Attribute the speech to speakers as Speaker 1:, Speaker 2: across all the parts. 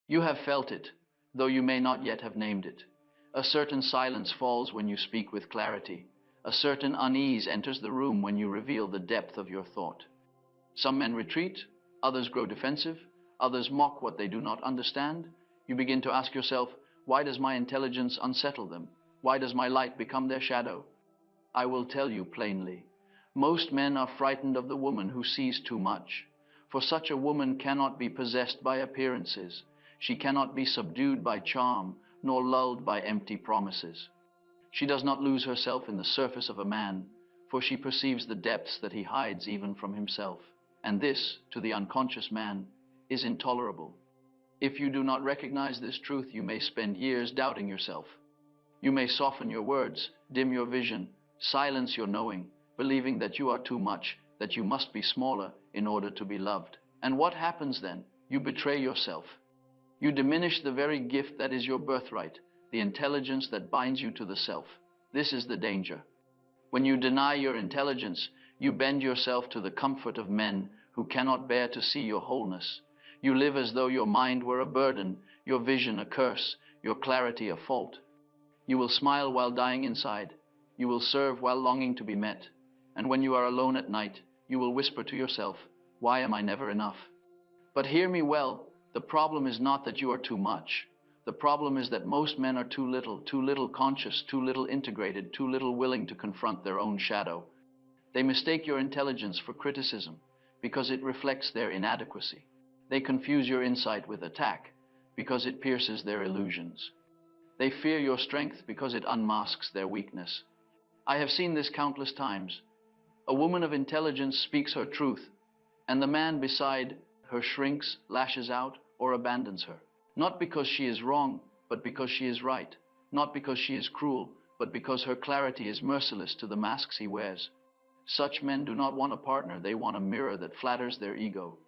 Speaker 1: You have felt it, though you may not yet have named it. A certain silence falls when you speak with clarity. A certain unease enters the room when you reveal the depth of your thought. Some men retreat, others grow defensive, others mock what they do not understand. You begin to ask yourself, why does my intelligence unsettle them? Why does my light become their shadow? I will tell you plainly. Most men are frightened of the woman who sees too much. For such a woman cannot be possessed by appearances. She cannot be subdued by charm, nor lulled by empty promises. She does not lose herself in the surface of a man, for she perceives the depths that he hides even from himself. And this, to the unconscious man, is intolerable. If you do not recognize this truth, you may spend years doubting yourself. You may soften your words, dim your vision, silence your knowing, believing that you are too much, that you must be smaller in order to be loved. And what happens then? You betray yourself. You diminish the very gift that is your birthright, the intelligence that binds you to the self. This is the danger. When you deny your intelligence, you bend yourself to the comfort of men who cannot bear to see your wholeness. You live as though your mind were a burden, your vision a curse, your clarity a fault. You will smile while dying inside. You will serve while longing to be met. And when you are alone at night, you will whisper to yourself, why am I never enough? But hear me well, the problem is not that you are too much. The problem is that most men are too little conscious, too little integrated, too little willing to confront their own shadow. They mistake your intelligence for criticism because it reflects their inadequacy. They confuse your insight with attack because it pierces their illusions. They fear your strength because it unmasks their weakness. I have seen this countless times. A woman of intelligence speaks her truth, and the man beside her shrinks, lashes out, or abandons her. Not because she is wrong, but because she is right. Not because she is cruel, but because her clarity is merciless to the masks he wears. Such men do not want a partner, they want a mirror that flatters their ego.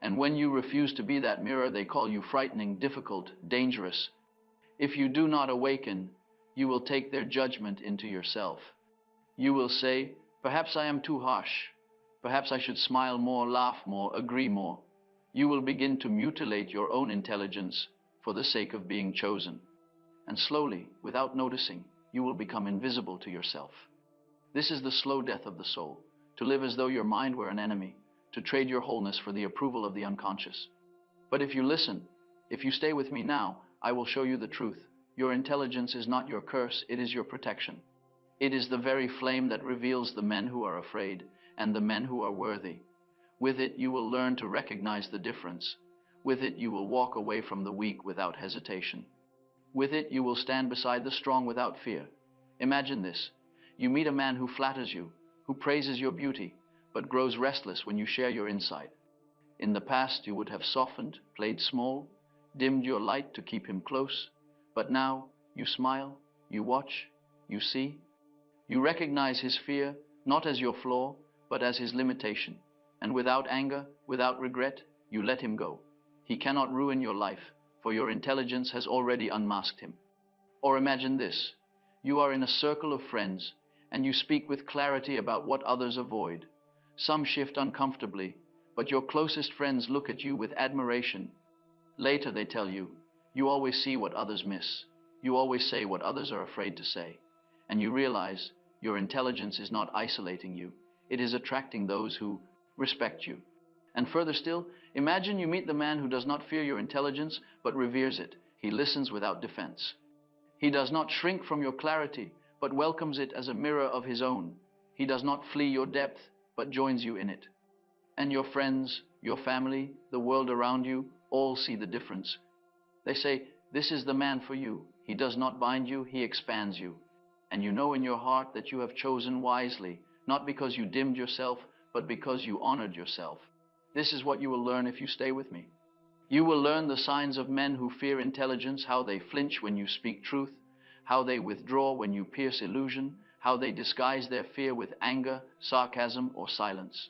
Speaker 1: And when you refuse to be that mirror, they call you frightening, difficult, dangerous. If you do not awaken, you will take their judgment into yourself. You will say, perhaps I am too harsh. Perhaps I should smile more, laugh more, agree more. You will begin to mutilate your own intelligence for the sake of being chosen. And slowly, without noticing, you will become invisible to yourself. This is the slow death of the soul, to live as though your mind were an enemy, to trade your wholeness for the approval of the unconscious. But if you listen, if you stay with me now, I will show you the truth. Your intelligence is not your curse, it is your protection. It is the very flame that reveals the men who are afraid and the men who are worthy. With it, you will learn to recognize the difference. With it, you will walk away from the weak without hesitation. With it, you will stand beside the strong without fear. Imagine this. You meet a man who flatters you, who praises your beauty, but grows restless when you share your insight. In the past, you would have softened, played small, dimmed your light to keep him close. But now, you smile, you watch, you see. You recognize his fear, not as your flaw, but as his limitation. And without anger, without regret, you let him go. He cannot ruin your life, for your intelligence has already unmasked him. Or imagine this. You are in a circle of friends, and you speak with clarity about what others avoid. Some shift uncomfortably, but your closest friends look at you with admiration. Later they tell you, you always see what others miss. You always say what others are afraid to say. And you realize your intelligence is not isolating you. It is attracting those who respect you. And further still, imagine you meet the man who does not fear your intelligence, but reveres it. He listens without defense. He does not shrink from your clarity, but welcomes it as a mirror of his own. He does not flee your depth, but joins you in it. And your friends, your family, the world around you, all see the difference. They say, this is the man for you. He does not bind you, he expands you. And you know in your heart that you have chosen wisely, not because you dimmed yourself, but because you honored yourself. This is what you will learn if you stay with me. You will learn the signs of men who fear intelligence, how they flinch when you speak truth, how they withdraw when you pierce illusion, how they disguise their fear with anger, sarcasm, or silence.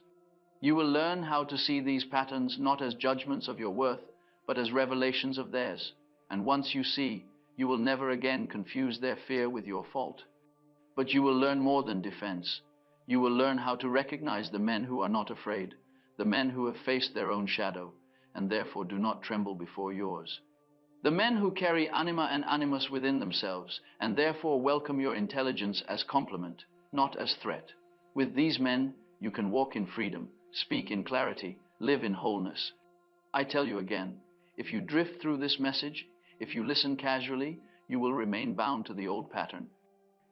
Speaker 1: You will learn how to see these patterns not as judgments of your worth, but as revelations of theirs. And once you see, you will never again confuse their fear with your fault. But you will learn more than defense. You will learn how to recognize the men who are not afraid, the men who have faced their own shadow, and therefore do not tremble before yours. The men who carry anima and animus within themselves, and therefore welcome your intelligence as complement, not as threat. With these men, you can walk in freedom, speak in clarity, live in wholeness. I tell you again, if you drift through this message, if you listen casually, you will remain bound to the old pattern.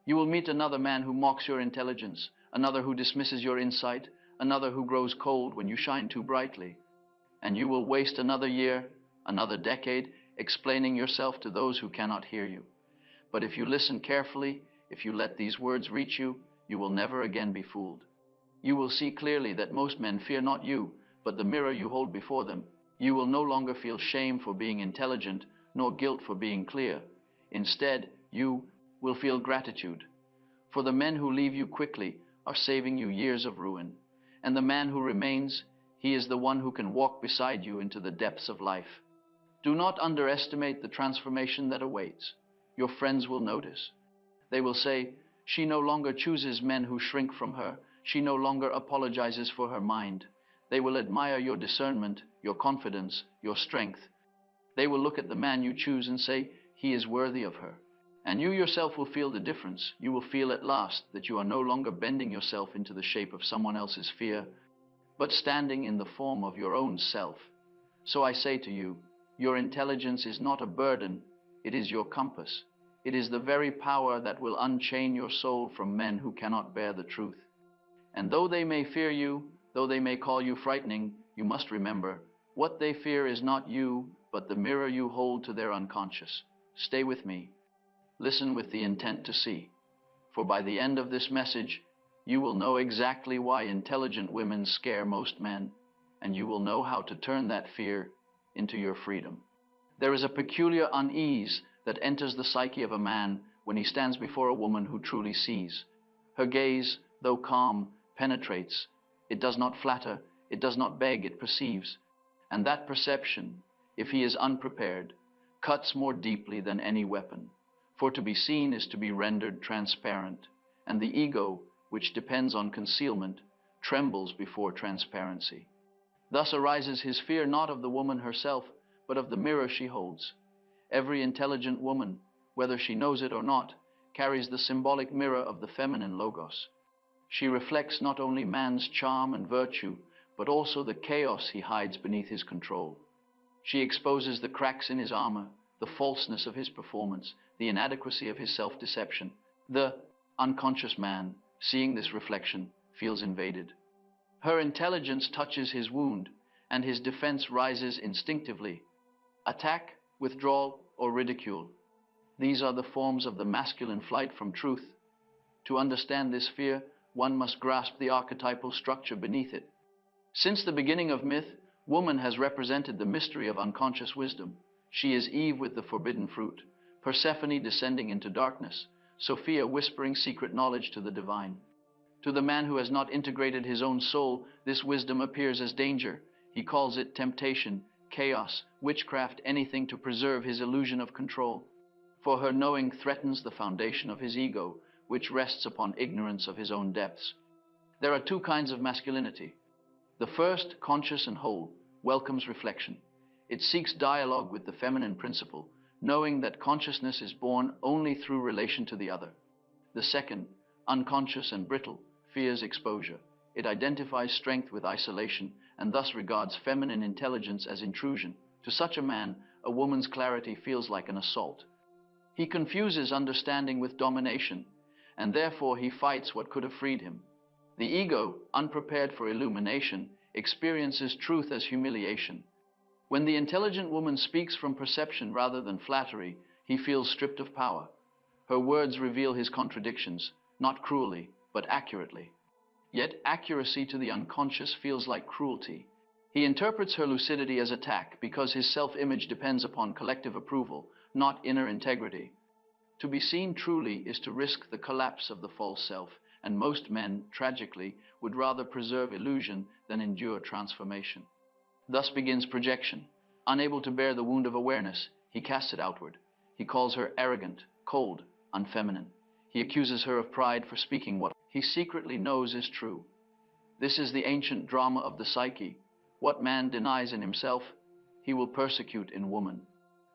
Speaker 1: You will meet another man who mocks your intelligence, another who dismisses your insight, another who grows cold when you shine too brightly. And you will waste another year, another decade, explaining yourself to those who cannot hear you. But if you listen carefully, if you let these words reach you, you will never again be fooled. You will see clearly that most men fear not you, but the mirror you hold before them. You will no longer feel shame for being intelligent, nor guilt for being clear. Instead, you will feel gratitude. For the men who leave you quickly are saving you years of ruin. And the man who remains, he is the one who can walk beside you into the depths of life. Do not underestimate the transformation that awaits. Your friends will notice. They will say, she no longer chooses men who shrink from her. She no longer apologizes for her mind. They will admire your discernment, your confidence, your strength. They will look at the man you choose and say, he is worthy of her. And you yourself will feel the difference. You will feel at last that you are no longer bending yourself into the shape of someone else's fear, but standing in the form of your own self. So I say to you, your intelligence is not a burden, it is your compass. It is the very power that will unchain your soul from men who cannot bear the truth. And though they may fear you, though they may call you frightening, you must remember, what they fear is not you, but the mirror you hold to their unconscious. Stay with me. Listen with the intent to see. For by the end of this message, you will know exactly why intelligent women scare most men, and you will know how to turn that fear into your freedom. There is a peculiar unease that enters the psyche of a man when he stands before a woman who truly sees. Her gaze, though calm, penetrates. It does not flatter, it does not beg, it perceives. And that perception, if he is unprepared, cuts more deeply than any weapon. For to be seen is to be rendered transparent, and the ego, which depends on concealment, trembles before transparency. Thus arises his fear not of the woman herself, but of the mirror she holds. Every intelligent woman, whether she knows it or not, carries the symbolic mirror of the feminine Logos. She reflects not only man's charm and virtue, but also the chaos he hides beneath his control. She exposes the cracks in his armor, the falseness of his performance, the inadequacy of his self-deception. The unconscious man, seeing this reflection, feels invaded. Her intelligence touches his wound, and his defense rises instinctively. Attack, withdrawal, or ridicule. These are the forms of the masculine flight from truth. To understand this fear, one must grasp the archetypal structure beneath it. Since the beginning of myth, woman has represented the mystery of unconscious wisdom. She is Eve with the forbidden fruit, Persephone descending into darkness, Sophia whispering secret knowledge to the divine. To the man who has not integrated his own soul, this wisdom appears as danger. He calls it temptation, chaos, witchcraft, anything to preserve his illusion of control. For her knowing threatens the foundation of his ego, which rests upon ignorance of his own depths. There are two kinds of masculinity. The first, conscious and whole, welcomes reflection. It seeks dialogue with the feminine principle, knowing that consciousness is born only through relation to the other. The second, unconscious and brittle, fears exposure. It identifies strength with isolation, and thus regards feminine intelligence as intrusion. To such a man, a woman's clarity feels like an assault. He confuses understanding with domination, and therefore he fights what could have freed him. The ego, unprepared for illumination, experiences truth as humiliation. When the intelligent woman speaks from perception rather than flattery, he feels stripped of power. Her words reveal his contradictions, not cruelly, but accurately. Yet accuracy to the unconscious feels like cruelty. He interprets her lucidity as attack because his self-image depends upon collective approval, not inner integrity. To be seen truly is to risk the collapse of the false self, and most men, tragically, would rather preserve illusion than endure transformation. Thus begins projection. Unable to bear the wound of awareness, he casts it outward. He calls her arrogant, cold, unfeminine. He accuses her of pride for speaking what he secretly knows is true. This is the ancient drama of the psyche. What man denies in himself, he will persecute in woman.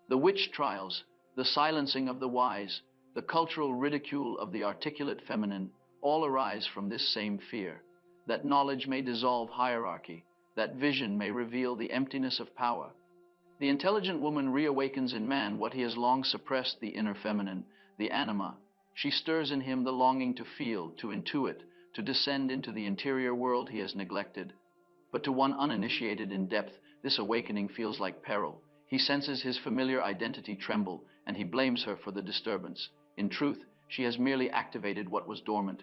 Speaker 1: The witch trials, the silencing of the wise, the cultural ridicule of the articulate feminine, all arise from this same fear, that knowledge may dissolve hierarchy, that vision may reveal the emptiness of power. The intelligent woman reawakens in man what he has long suppressed, the inner feminine, the anima. She stirs in him the longing to feel, to intuit, to descend into the interior world he has neglected. But to one uninitiated in depth, this awakening feels like peril. He senses his familiar identity tremble, and he blames her for the disturbance. In truth, she has merely activated what was dormant.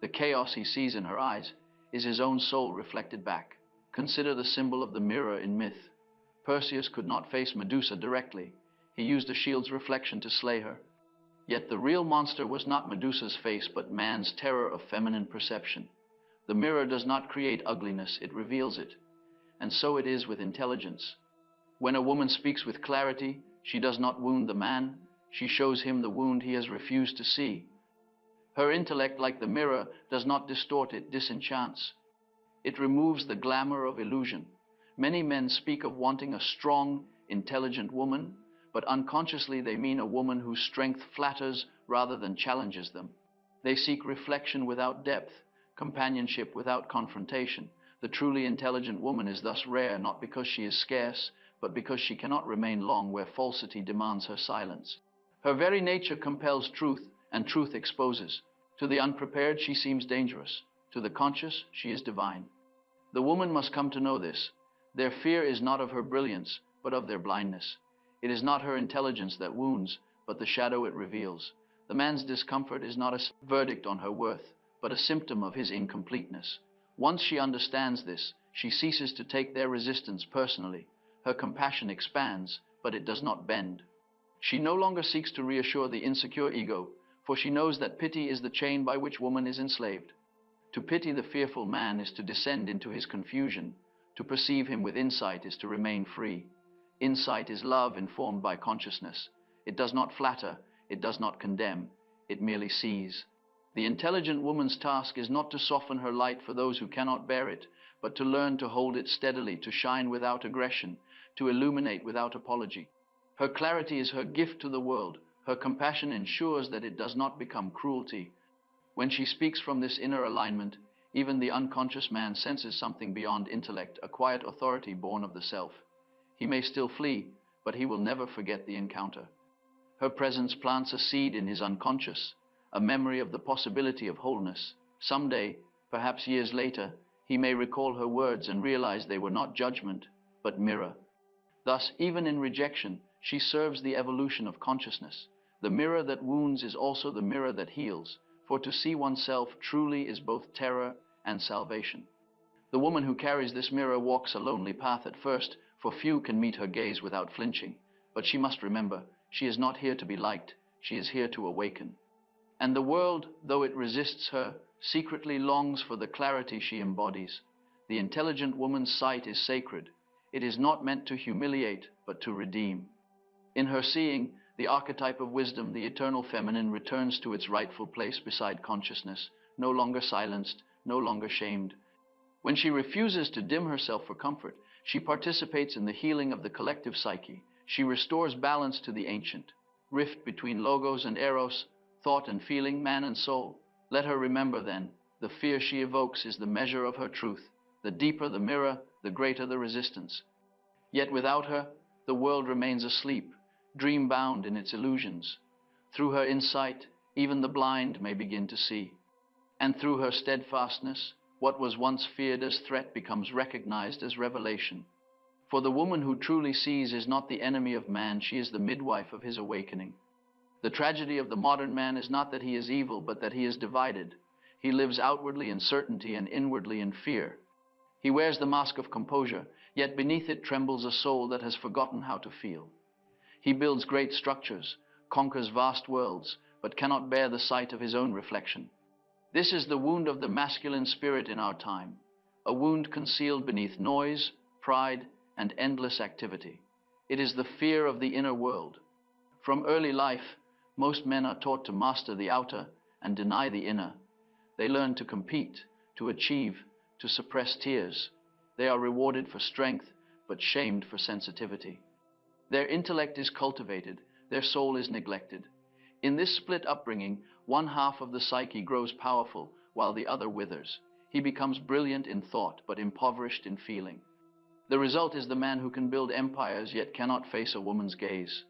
Speaker 1: The chaos he sees in her eyes is his own soul reflected back. Consider the symbol of the mirror in myth. Perseus could not face Medusa directly. He used a shield's reflection to slay her. Yet the real monster was not Medusa's face, but man's terror of feminine perception. The mirror does not create ugliness, it reveals it. And so it is with intelligence. When a woman speaks with clarity, she does not wound the man, she shows him the wound he has refused to see. Her intellect, like the mirror, does not distort, it disenchants. It removes the glamour of illusion. Many men speak of wanting a strong, intelligent woman, but unconsciously they mean a woman whose strength flatters rather than challenges them. They seek reflection without depth, companionship without confrontation. The truly intelligent woman is thus rare, not because she is scarce, but because she cannot remain long where falsity demands her silence. Her very nature compels truth, and truth exposes. To the unprepared, she seems dangerous. To the conscious, she is divine. The woman must come to know this. Their fear is not of her brilliance, but of their blindness. It is not her intelligence that wounds, but the shadow it reveals. The man's discomfort is not a verdict on her worth, but a symptom of his incompleteness. Once she understands this, she ceases to take their resistance personally. Her compassion expands, but it does not bend. She no longer seeks to reassure the insecure ego, for she knows that pity is the chain by which woman is enslaved. To pity the fearful man is to descend into his confusion. To perceive him with insight is to remain free. Insight is love informed by consciousness. It does not flatter, it does not condemn, it merely sees. The intelligent woman's task is not to soften her light for those who cannot bear it, but to learn to hold it steadily, to shine without aggression, to illuminate without apology. Her clarity is her gift to the world. Her compassion ensures that it does not become cruelty. When she speaks from this inner alignment, even the unconscious man senses something beyond intellect, a quiet authority born of the self. He may still flee, but he will never forget the encounter. Her presence plants a seed in his unconscious, a memory of the possibility of wholeness. Someday, perhaps years later, he may recall her words and realize they were not judgment, but mirror. Thus, even in rejection, she serves the evolution of consciousness. The mirror that wounds is also the mirror that heals, for to see oneself truly is both terror and salvation. The woman who carries this mirror walks a lonely path at first, for few can meet her gaze without flinching. But she must remember, she is not here to be liked, she is here to awaken. And the world, though it resists her, secretly longs for the clarity she embodies. The intelligent woman's sight is sacred. It is not meant to humiliate, but to redeem. In her seeing, the archetype of wisdom, the eternal feminine, returns to its rightful place beside consciousness, no longer silenced, no longer shamed. When she refuses to dim herself for comfort, she participates in the healing of the collective psyche. She restores balance to the ancient rift between Logos and Eros, thought and feeling, man and soul. Let her remember then, the fear she evokes is the measure of her truth. The deeper the mirror, the greater the resistance. Yet without her, the world remains asleep, dream-bound in its illusions. Through her insight, even the blind may begin to see. And through her steadfastness, what was once feared as threat becomes recognized as revelation. For the woman who truly sees is not the enemy of man, she is the midwife of his awakening. The tragedy of the modern man is not that he is evil, but that he is divided. He lives outwardly in certainty and inwardly in fear. He wears the mask of composure, yet beneath it trembles a soul that has forgotten how to feel. He builds great structures, conquers vast worlds, but cannot bear the sight of his own reflection. This is the wound of the masculine spirit in our time, a wound concealed beneath noise, pride, and endless activity. It is the fear of the inner world. From early life, most men are taught to master the outer and deny the inner. They learn to compete, to achieve, to suppress tears. They are rewarded for strength, but shamed for sensitivity. Their intellect is cultivated, their soul is neglected. In this split upbringing, one half of the psyche grows powerful while the other withers. He becomes brilliant in thought but impoverished in feeling. The result is the man who can build empires yet cannot face a woman's gaze.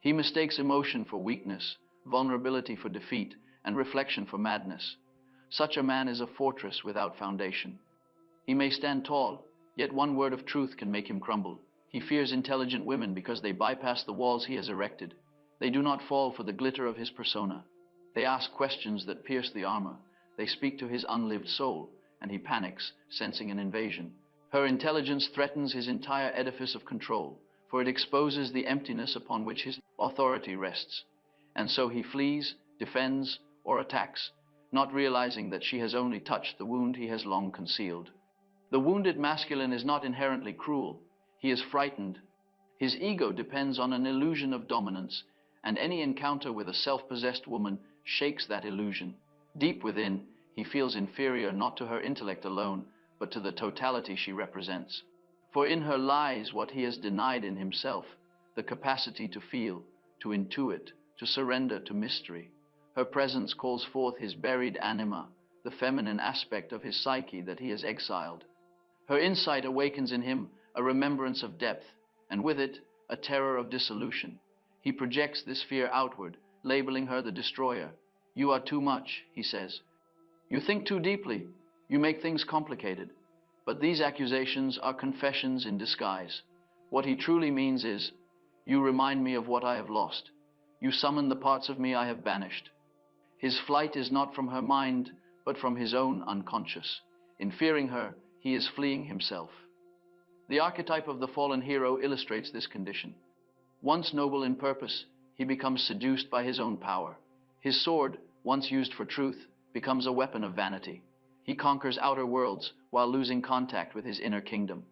Speaker 1: He mistakes emotion for weakness, vulnerability for defeat, and reflection for madness. Such a man is a fortress without foundation. He may stand tall, yet one word of truth can make him crumble. He fears intelligent women because they bypass the walls he has erected. They do not fall for the glitter of his persona. They ask questions that pierce the armor. They speak to his unlived soul, and he panics, sensing an invasion. Her intelligence threatens his entire edifice of control, for it exposes the emptiness upon which his authority rests. And so he flees, defends, or attacks, not realizing that she has only touched the wound he has long concealed. The wounded masculine is not inherently cruel. He is frightened. His ego depends on an illusion of dominance, and any encounter with a self-possessed woman shakes that illusion. Deep within, he feels inferior not to her intellect alone, but to the totality she represents. For in her lies what he has denied in himself, the capacity to feel, to intuit, to surrender to mystery. Her presence calls forth his buried anima, the feminine aspect of his psyche that he has exiled. Her insight awakens in him a remembrance of depth, and with it, a terror of dissolution. He projects this fear outward, labeling her the destroyer. "You are too much," he says. "You think too deeply. You make things complicated." But these accusations are confessions in disguise. What he truly means is, "You remind me of what I have lost. You summon the parts of me I have banished." His flight is not from her mind, but from his own unconscious. In fearing her, he is fleeing himself. The archetype of the fallen hero illustrates this condition. Once noble in purpose, he becomes seduced by his own power. His sword, once used for truth, becomes a weapon of vanity. He conquers outer worlds while losing contact with his inner kingdom.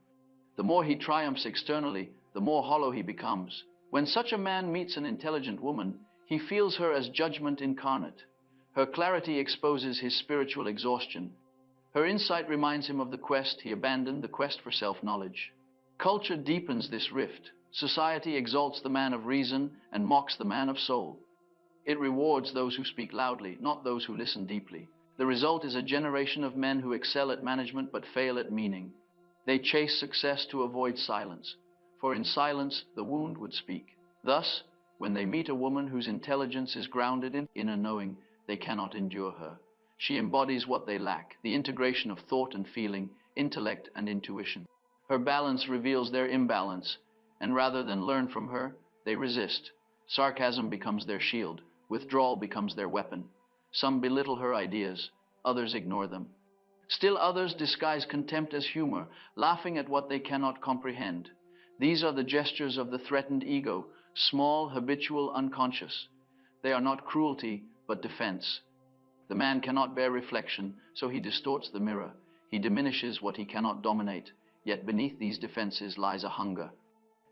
Speaker 1: The more he triumphs externally, the more hollow he becomes. When such a man meets an intelligent woman, he feels her as judgment incarnate. Her clarity exposes his spiritual exhaustion. Her insight reminds him of the quest he abandoned, the quest for self-knowledge. Culture deepens this rift. Society exalts the man of reason and mocks the man of soul. It rewards those who speak loudly, not those who listen deeply. The result is a generation of men who excel at management but fail at meaning. They chase success to avoid silence, for in silence the wound would speak. Thus, when they meet a woman whose intelligence is grounded in inner knowing, they cannot endure her. She embodies what they lack, the integration of thought and feeling, intellect and intuition. Her balance reveals their imbalance, and rather than learn from her, they resist. Sarcasm becomes their shield, withdrawal becomes their weapon. Some belittle her ideas, others ignore them. Still others disguise contempt as humor, laughing at what they cannot comprehend. These are the gestures of the threatened ego, small, habitual, unconscious. They are not cruelty, but defense. The man cannot bear reflection, so he distorts the mirror. He diminishes what he cannot dominate, yet beneath these defenses lies a hunger.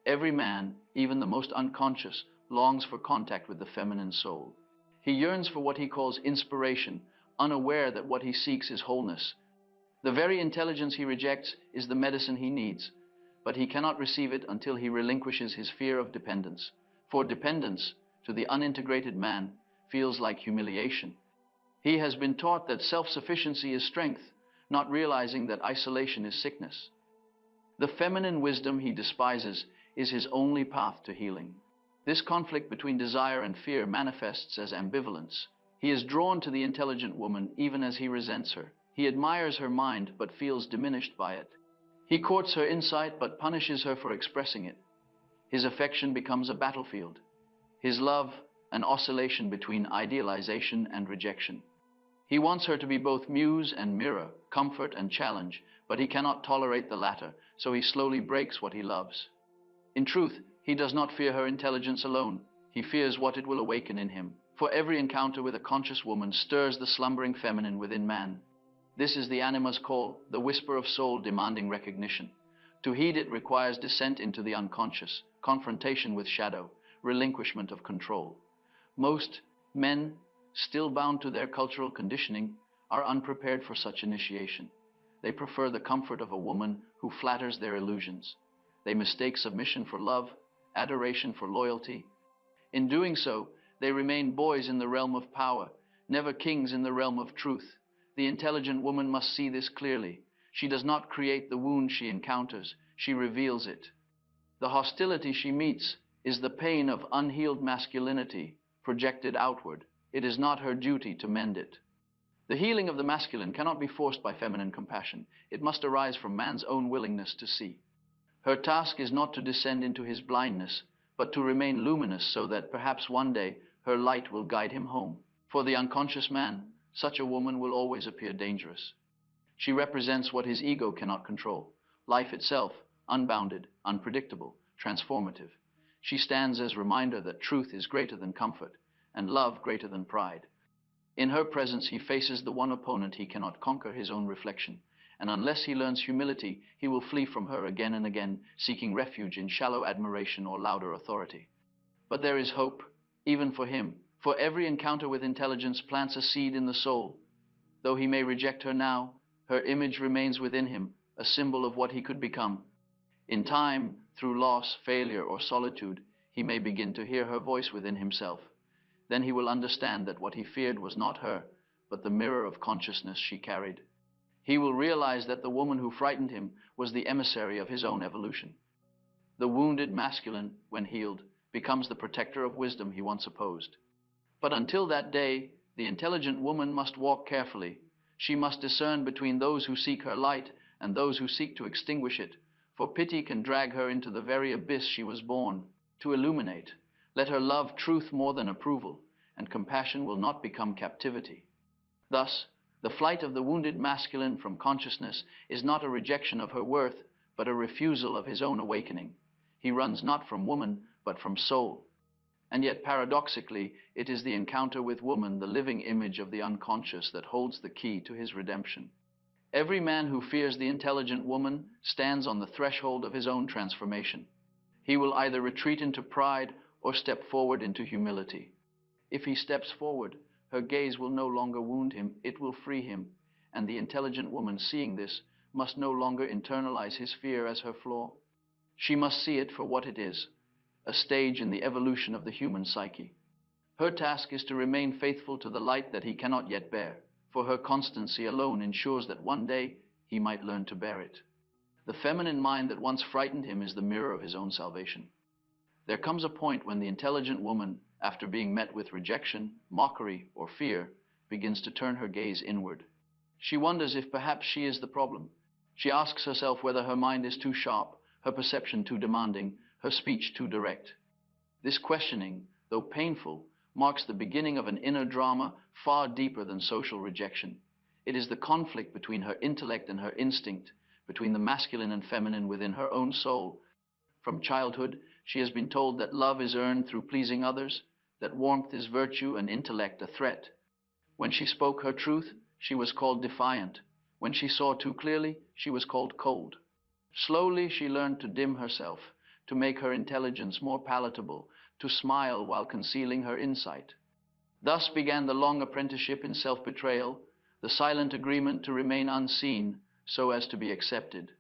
Speaker 1: Every man, even the most unconscious, longs for contact with the feminine soul. He yearns for what he calls inspiration, unaware that what he seeks is wholeness. The very intelligence he rejects is the medicine he needs, but he cannot receive it until he relinquishes his fear of dependence. For dependence, to the unintegrated man, feels like humiliation. He has been taught that self-sufficiency is strength, not realizing that isolation is sickness. The feminine wisdom he despises is his only path to healing. This conflict between desire and fear manifests as ambivalence. He is drawn to the intelligent woman even as he resents her. He admires her mind but feels diminished by it. He courts her insight but punishes her for expressing it. His affection becomes a battlefield. His love, an oscillation between idealization and rejection. He wants her to be both muse and mirror, comfort and challenge, but he cannot tolerate the latter, so he slowly breaks what he loves. In truth, he does not fear her intelligence alone. He fears what it will awaken in him. For every encounter with a conscious woman stirs the slumbering feminine within man. This is the anima's call, the whisper of soul demanding recognition. To heed it requires descent into the unconscious, confrontation with shadow, relinquishment of control. Most men, still bound to their cultural conditioning, are unprepared for such initiation. They prefer the comfort of a woman who flatters their illusions. They mistake submission for love, adoration for loyalty. In doing so, they remain boys in the realm of power, never kings in the realm of truth. The intelligent woman must see this clearly. She does not create the wound she encounters, she reveals it. The hostility she meets is the pain of unhealed masculinity projected outward. It is not her duty to mend it. The healing of the masculine cannot be forced by feminine compassion. It must arise from man's own willingness to see. Her task is not to descend into his blindness, but to remain luminous so that perhaps one day her light will guide him home. For the unconscious man, such a woman will always appear dangerous. She represents what his ego cannot control, life itself, unbounded, unpredictable, transformative. She stands as reminder that truth is greater than comfort, and love greater than pride. In her presence, he faces the one opponent he cannot conquer, his own reflection. And unless he learns humility, he will flee from her again and again, seeking refuge in shallow admiration or louder authority. But there is hope, even for him, for every encounter with intelligence plants a seed in the soul. Though he may reject her now, her image remains within him, a symbol of what he could become. In time, through loss, failure, or solitude, he may begin to hear her voice within himself. Then he will understand that what he feared was not her, but the mirror of consciousness she carried. He will realize that the woman who frightened him was the emissary of his own evolution. The wounded masculine, when healed, becomes the protector of wisdom he once opposed. But until that day, the intelligent woman must walk carefully. She must discern between those who seek her light and those who seek to extinguish it, for pity can drag her into the very abyss she was born to illuminate. Let her love truth more than approval, and compassion will not become captivity. Thus, the flight of the wounded masculine from consciousness is not a rejection of her worth, but a refusal of his own awakening. He runs not from woman, but from soul. And yet, paradoxically, it is the encounter with woman, the living image of the unconscious, that holds the key to his redemption. Every man who fears the intelligent woman stands on the threshold of his own transformation. He will either retreat into pride or step forward into humility. If he steps forward, her gaze will no longer wound him, it will free him, and the intelligent woman, seeing this, must no longer internalize his fear as her flaw. She must see it for what it is, a stage in the evolution of the human psyche. Her task is to remain faithful to the light that he cannot yet bear, for her constancy alone ensures that one day he might learn to bear it. The feminine mind that once frightened him is the mirror of his own salvation. There comes a point when the intelligent woman, after being met with rejection, mockery, or fear, begins to turn her gaze inward. She wonders if perhaps she is the problem. She asks herself whether her mind is too sharp, her perception too demanding, her speech too direct. This questioning, though painful, marks the beginning of an inner drama far deeper than social rejection. It is the conflict between her intellect and her instinct, between the masculine and feminine within her own soul. From childhood, she has been told that love is earned through pleasing others, that warmth is virtue and intellect a threat. When she spoke her truth, she was called defiant. When she saw too clearly, she was called cold. Slowly, she learned to dim herself, to make her intelligence more palatable, to smile while concealing her insight. Thus began the long apprenticeship in self-betrayal, the silent agreement to remain unseen so as to be accepted.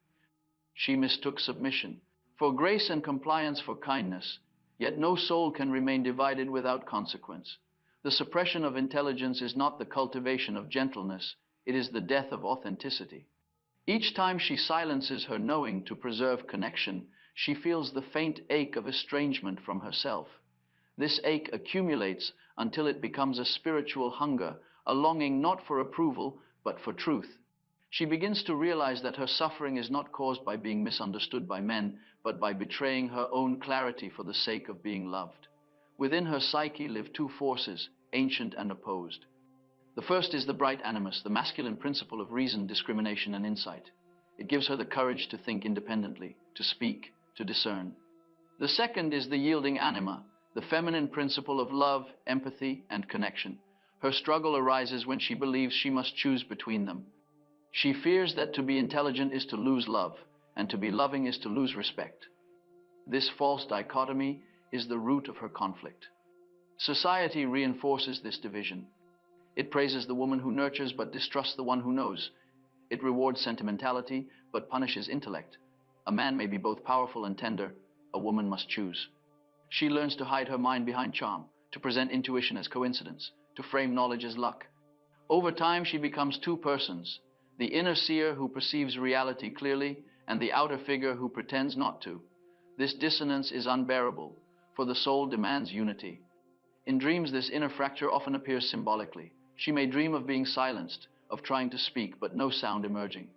Speaker 1: She mistook submission for grace and compliance for kindness, yet no soul can remain divided without consequence. The suppression of intelligence is not the cultivation of gentleness, it is the death of authenticity. Each time she silences her knowing to preserve connection, she feels the faint ache of estrangement from herself. This ache accumulates until it becomes a spiritual hunger, a longing not for approval, but for truth. She begins to realize that her suffering is not caused by being misunderstood by men, but by betraying her own clarity for the sake of being loved. Within her psyche live two forces, ancient and opposed. The first is the bright animus, the masculine principle of reason, discrimination, and insight. It gives her the courage to think independently, to speak, to discern. The second is the yielding anima, the feminine principle of love, empathy, and connection. Her struggle arises when she believes she must choose between them. She fears that to be intelligent is to lose love, and to be loving is to lose respect. This false dichotomy is the root of her conflict. Society reinforces this division. It praises the woman who nurtures but distrusts the one who knows. It rewards sentimentality but punishes intellect. A man may be both powerful and tender. A woman must choose. She learns to hide her mind behind charm, to present intuition as coincidence, to frame knowledge as luck. Over time, she becomes two persons, the inner seer who perceives reality clearly and the outer figure who pretends not to. This dissonance is unbearable, for the soul demands unity. In dreams, this inner fracture often appears symbolically. She may dream of being silenced, of trying to speak, but no sound emerging.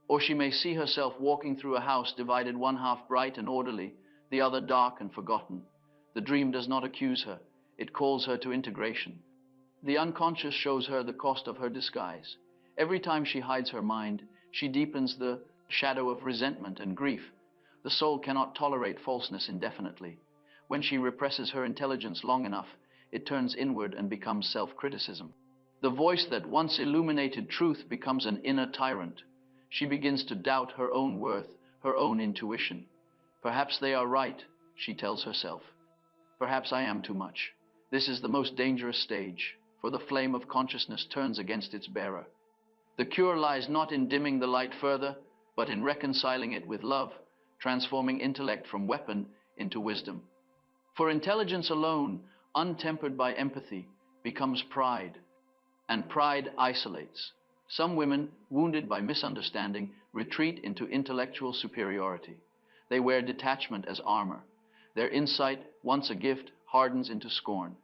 Speaker 1: Or she may see herself walking through a house divided, one half bright and orderly, the other dark and forgotten. The dream does not accuse her, it calls her to integration. The unconscious shows her the cost of her disguise. Every time she hides her mind, she deepens the shadow of resentment and grief. The soul cannot tolerate falseness indefinitely. When she represses her intelligence long enough, it turns inward and becomes self-criticism. The voice that once illuminated truth becomes an inner tyrant. She begins to doubt her own worth, her own intuition. Perhaps they are right, she tells herself. Perhaps I am too much. This is the most dangerous stage, for the flame of consciousness turns against its bearer. The cure lies not in dimming the light further, but in reconciling it with love, transforming intellect from weapon into wisdom. For intelligence alone, untempered by empathy, becomes pride, and pride isolates. Some women, wounded by misunderstanding, retreat into intellectual superiority. They wear detachment as armor. Their insight, once a gift, hardens into scorn.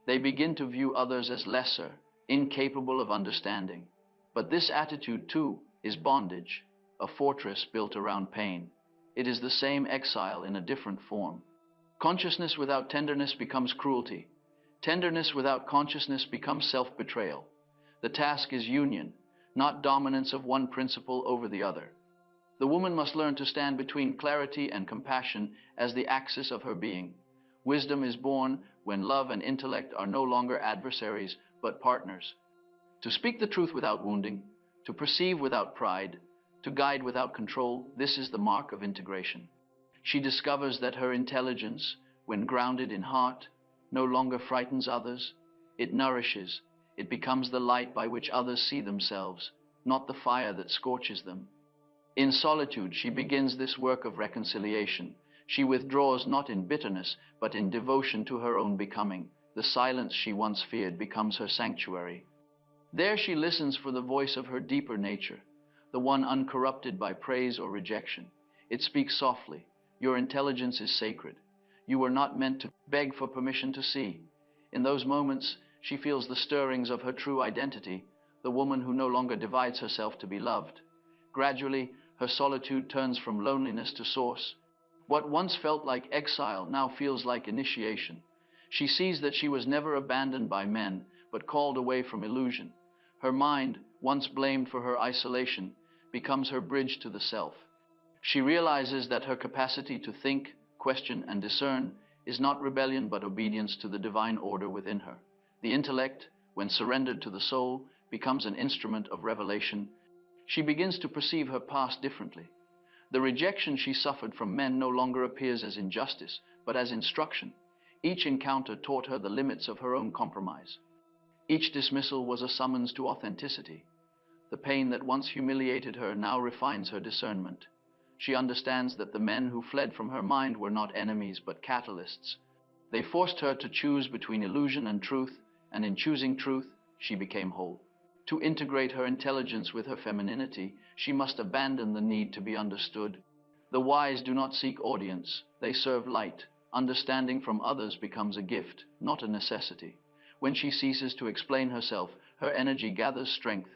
Speaker 1: They begin to view others as lesser, incapable of understanding. But this attitude, too, is bondage, a fortress built around pain. It is the same exile in a different form. Consciousness without tenderness becomes cruelty. Tenderness without consciousness becomes self-betrayal. The task is union, not dominance of one principle over the other. The woman must learn to stand between clarity and compassion as the axis of her being. Wisdom is born when love and intellect are no longer adversaries, but partners. To speak the truth without wounding, to perceive without pride, to guide without control, this is the mark of integration. She discovers that her intelligence, when grounded in heart, no longer frightens others. It nourishes. It becomes the light by which others see themselves, not the fire that scorches them. In solitude, she begins this work of reconciliation. She withdraws not in bitterness, but in devotion to her own becoming. The silence she once feared becomes her sanctuary. There she listens for the voice of her deeper nature, the one uncorrupted by praise or rejection. It speaks softly. Your intelligence is sacred. You were not meant to beg for permission to see. In those moments, she feels the stirrings of her true identity, the woman who no longer divides herself to be loved. Gradually, her solitude turns from loneliness to source. What once felt like exile now feels like initiation. She sees that she was never abandoned by men, but called away from illusion. Her mind, once blamed for her isolation, becomes her bridge to the self. She realizes that her capacity to think, question, and discern is not rebellion but obedience to the divine order within her. The intellect, when surrendered to the soul, becomes an instrument of revelation. She begins to perceive her past differently. The rejection she suffered from men no longer appears as injustice, but as instruction. Each encounter taught her the limits of her own compromise. Each dismissal was a summons to authenticity. The pain that once humiliated her now refines her discernment. She understands that the men who fled from her mind were not enemies, but catalysts. They forced her to choose between illusion and truth, and in choosing truth, she became whole. To integrate her intelligence with her femininity, she must abandon the need to be understood. The wise do not seek audience, they serve light. Understanding from others becomes a gift, not a necessity. When she ceases to explain herself, her energy gathers strength.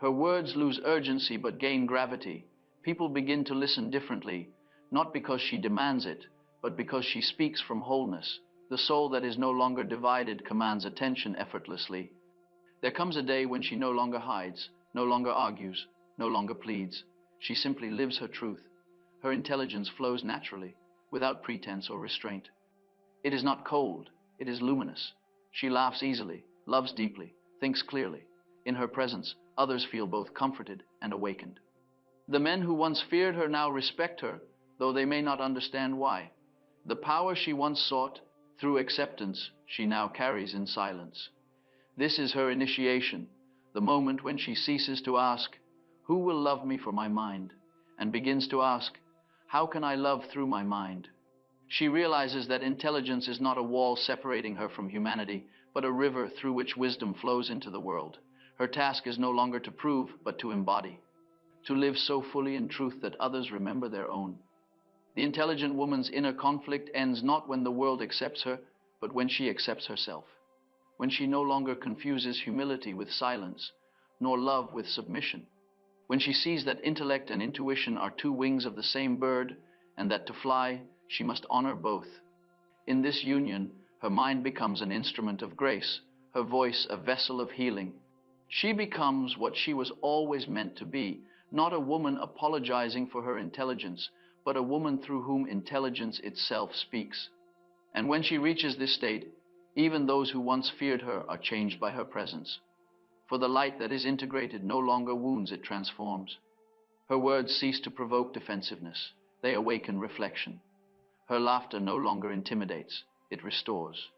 Speaker 1: Her words lose urgency but gain gravity. People begin to listen differently, not because she demands it, but because she speaks from wholeness. The soul that is no longer divided commands attention effortlessly. There comes a day when she no longer hides, no longer argues, no longer pleads. She simply lives her truth. Her intelligence flows naturally, without pretense or restraint. It is not cold, it is luminous. She laughs easily, loves deeply, thinks clearly. In her presence, others feel both comforted and awakened. The men who once feared her now respect her, though they may not understand why. The power she once sought, through acceptance, she now carries in silence. This is her initiation, the moment when she ceases to ask, "Who will love me for my mind?" and begins to ask, "How can I love through my mind?" She realizes that intelligence is not a wall separating her from humanity, but a river through which wisdom flows into the world. Her task is no longer to prove, but to embody, to live so fully in truth that others remember their own. The intelligent woman's inner conflict ends not when the world accepts her, but when she accepts herself, when she no longer confuses humility with silence, nor love with submission, when she sees that intellect and intuition are two wings of the same bird, and that to fly, she must honor both. In this union, her mind becomes an instrument of grace, her voice a vessel of healing. She becomes what she was always meant to be, not a woman apologizing for her intelligence, but a woman through whom intelligence itself speaks. And when she reaches this state, even those who once feared her are changed by her presence. For the light that is integrated no longer wounds, it transforms. Her words cease to provoke defensiveness, they awaken reflection. Her laughter no longer intimidates, it restores.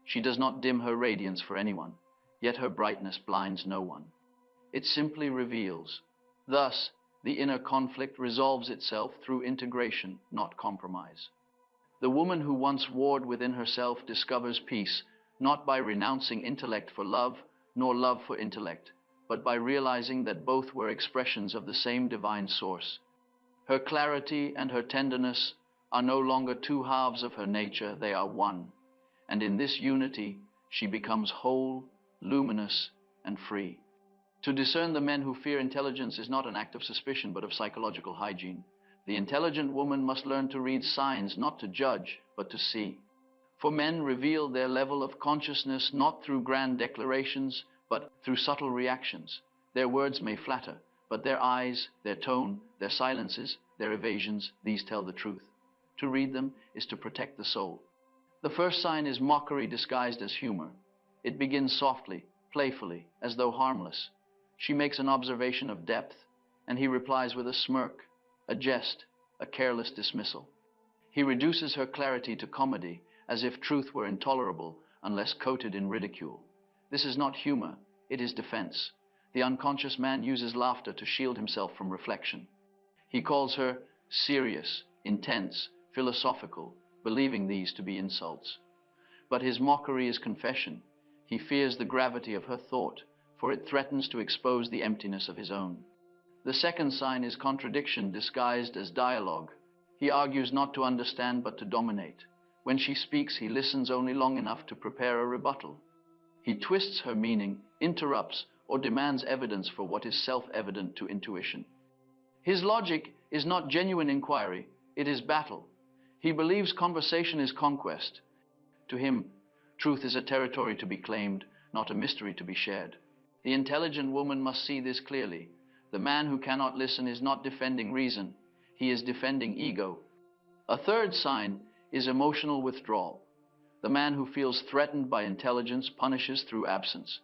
Speaker 1: She does not dim her radiance for anyone, yet her brightness blinds no one. It simply reveals. Thus, the inner conflict resolves itself through integration, not compromise. The woman who once warred within herself discovers peace, not by renouncing intellect for love, nor love for intellect, but by realizing that both were expressions of the same divine source. Her clarity and her tenderness are no longer two halves of her nature, they are one. And in this unity, she becomes whole, luminous, and free. To discern the men who fear intelligence is not an act of suspicion, but of psychological hygiene. The intelligent woman must learn to read signs, not to judge, but to see. For men reveal their level of consciousness not through grand declarations, but through subtle reactions. Their words may flatter, but their eyes, their tone, their silences, their evasions, these tell the truth. To read them is to protect the soul. The first sign is mockery disguised as humor. It begins softly, playfully, as though harmless. She makes an observation of depth, and he replies with a smirk, a jest, a careless dismissal. He reduces her clarity to comedy, as if truth were intolerable unless coated in ridicule. This is not humor, it is defense. The unconscious man uses laughter to shield himself from reflection. He calls her serious, intense, philosophical, believing these to be insults. But his mockery is confession. He fears the gravity of her thought, for it threatens to expose the emptiness of his own. The second sign is contradiction disguised as dialogue. He argues not to understand but to dominate. When she speaks, he listens only long enough to prepare a rebuttal. He twists her meaning, interrupts, or demands evidence for what is self-evident to intuition. His logic is not genuine inquiry, it is battle. He believes conversation is conquest. To him, truth is a territory to be claimed, not a mystery to be shared. The intelligent woman must see this clearly. The man who cannot listen is not defending reason, he is defending ego. A third sign is emotional withdrawal. The man who feels threatened by intelligence punishes through absence.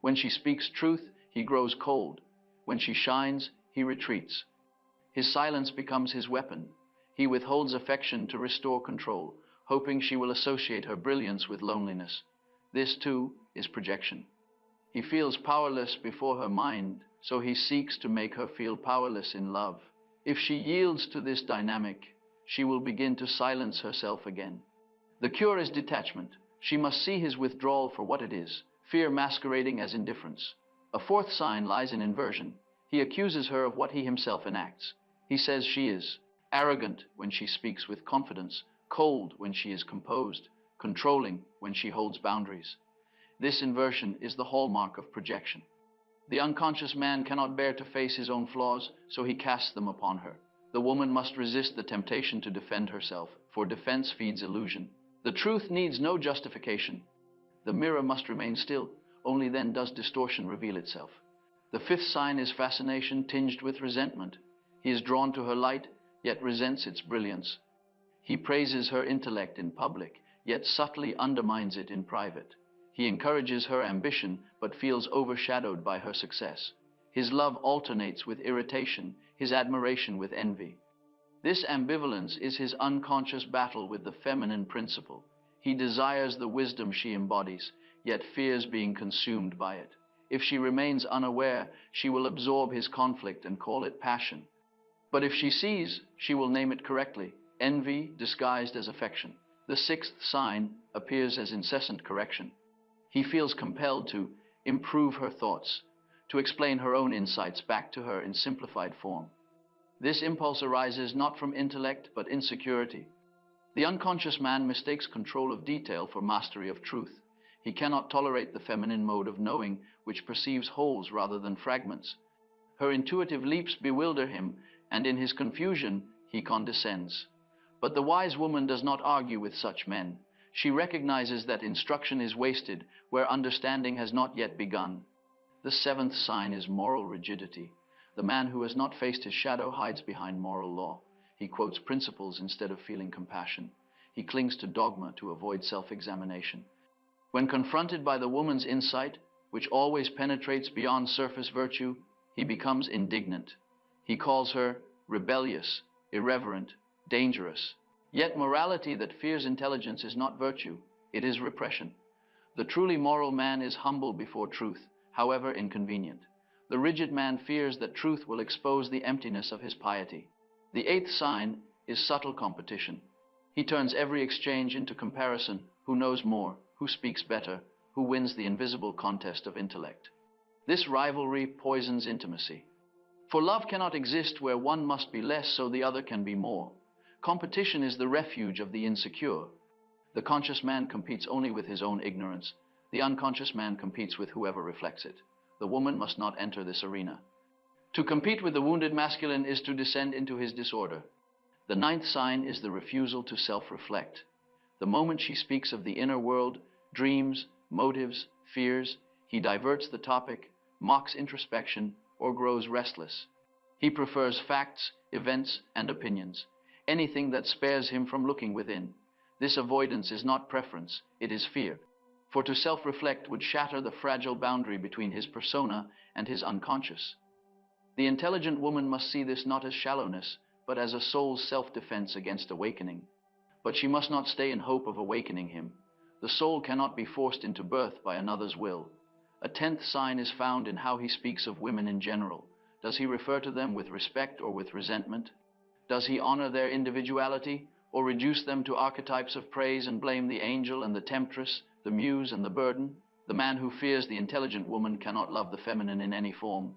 Speaker 1: When she speaks truth, he grows cold. When she shines, he retreats. His silence becomes his weapon. He withholds affection to restore control, hoping she will associate her brilliance with loneliness. This, too, is projection. He feels powerless before her mind, so he seeks to make her feel powerless in love. If she yields to this dynamic, she will begin to silence herself again. The cure is detachment. She must see his withdrawal for what it is, fear masquerading as indifference. A fourth sign lies in inversion. He accuses her of what he himself enacts. He says she is arrogant when she speaks with confidence, cold when she is composed, controlling when she holds boundaries. This inversion is the hallmark of projection. The unconscious man cannot bear to face his own flaws, so he casts them upon her. The woman must resist the temptation to defend herself, for defense feeds illusion. The truth needs no justification. The mirror must remain still, only then does distortion reveal itself. The fifth sign is fascination tinged with resentment. He is drawn to her light, yet resents its brilliance. He praises her intellect in public, yet subtly undermines it in private. He encourages her ambition, but feels overshadowed by her success. His love alternates with irritation, his admiration with envy. This ambivalence is his unconscious battle with the feminine principle. He desires the wisdom she embodies, yet fears being consumed by it. If she remains unaware, she will absorb his conflict and call it passion. But if she sees, she will name it correctly. envy disguised as affection. The sixth sign appears as incessant correction. He feels compelled to improve her thoughts, to explain her own insights back to her in simplified form. This impulse arises not from intellect but insecurity. The unconscious man mistakes control of detail for mastery of truth. He cannot tolerate the feminine mode of knowing, which perceives wholes rather than fragments. Her intuitive leaps bewilder him, and in his confusion he condescends. But the wise woman does not argue with such men. She recognizes that instruction is wasted where understanding has not yet begun. The seventh sign is moral rigidity. The man who has not faced his shadow hides behind moral law. He quotes principles instead of feeling compassion. He clings to dogma to avoid self-examination. When confronted by the woman's insight, which always penetrates beyond surface virtue, he becomes indignant. He calls her rebellious, irreverent, dangerous. Yet morality that fears intelligence is not virtue, it is repression. The truly moral man is humble before truth, however inconvenient. The rigid man fears that truth will expose the emptiness of his piety. The eighth sign is subtle competition. He turns every exchange into comparison. Who knows more? Who speaks better? Who wins the invisible contest of intellect? This rivalry poisons intimacy. For love cannot exist where one must be less so the other can be more. Competition is the refuge of the insecure. The conscious man competes only with his own ignorance. The unconscious man competes with whoever reflects it. The woman must not enter this arena. To compete with the wounded masculine is to descend into his disorder. The ninth sign is the refusal to self-reflect. The moment she speaks of the inner world, dreams, motives, fears, he diverts the topic, mocks introspection, or grows restless. He prefers facts, events, and opinions, anything that spares him from looking within. This avoidance is not preference, it is fear. For to self-reflect would shatter the fragile boundary between his persona and his unconscious. The intelligent woman must see this not as shallowness, but as a soul's self-defense against awakening. But she must not stay in hope of awakening him. The soul cannot be forced into birth by another's will. A tenth sign is found in how he speaks of women in general. Does he refer to them with respect or with resentment? Does he honor their individuality, or reduce them to archetypes of praise and blame the angel and the temptress, the muse and the burden? The man who fears the intelligent woman cannot love the feminine in any form.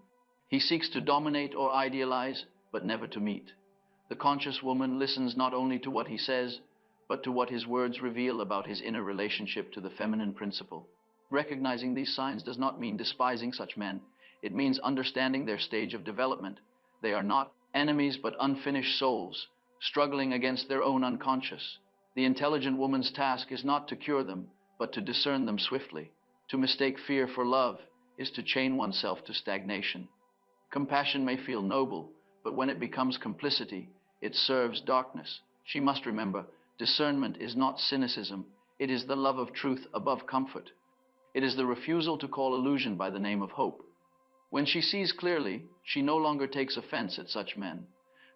Speaker 1: He seeks to dominate or idealize, but never to meet. The conscious woman listens not only to what he says, but to what his words reveal about his inner relationship to the feminine principle. Recognizing these signs does not mean despising such men. It means understanding their stage of development. They are not enemies but unfinished souls, struggling against their own unconscious. The intelligent woman's task is not to cure them, but to discern them swiftly. To mistake fear for love is to chain oneself to stagnation. Compassion may feel noble, but when it becomes complicity, it serves darkness. She must remember, discernment is not cynicism. It is the love of truth above comfort. It is the refusal to call illusion by the name of hope. When she sees clearly, she no longer takes offense at such men.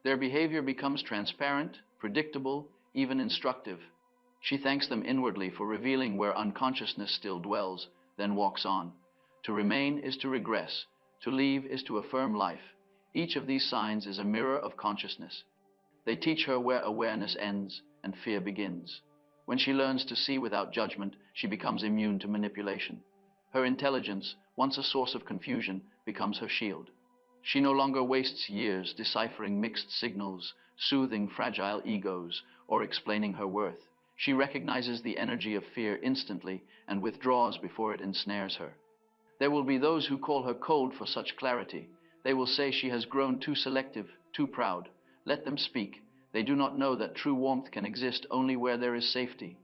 Speaker 1: Their behavior becomes transparent, predictable, even instructive. She thanks them inwardly for revealing where unconsciousness still dwells, then walks on. To remain is to regress. To leave is to affirm life. Each of these signs is a mirror of consciousness. They teach her where awareness ends and fear begins. When she learns to see without judgment, she becomes immune to manipulation. Her intelligence, once a source of confusion, becomes her shield. She no longer wastes years deciphering mixed signals, soothing fragile egos, or explaining her worth. She recognizes the energy of fear instantly and withdraws before it ensnares her. There will be those who call her cold for such clarity. They will say she has grown too selective, too proud. Let them speak. They do not know that true warmth can exist only where there is safety.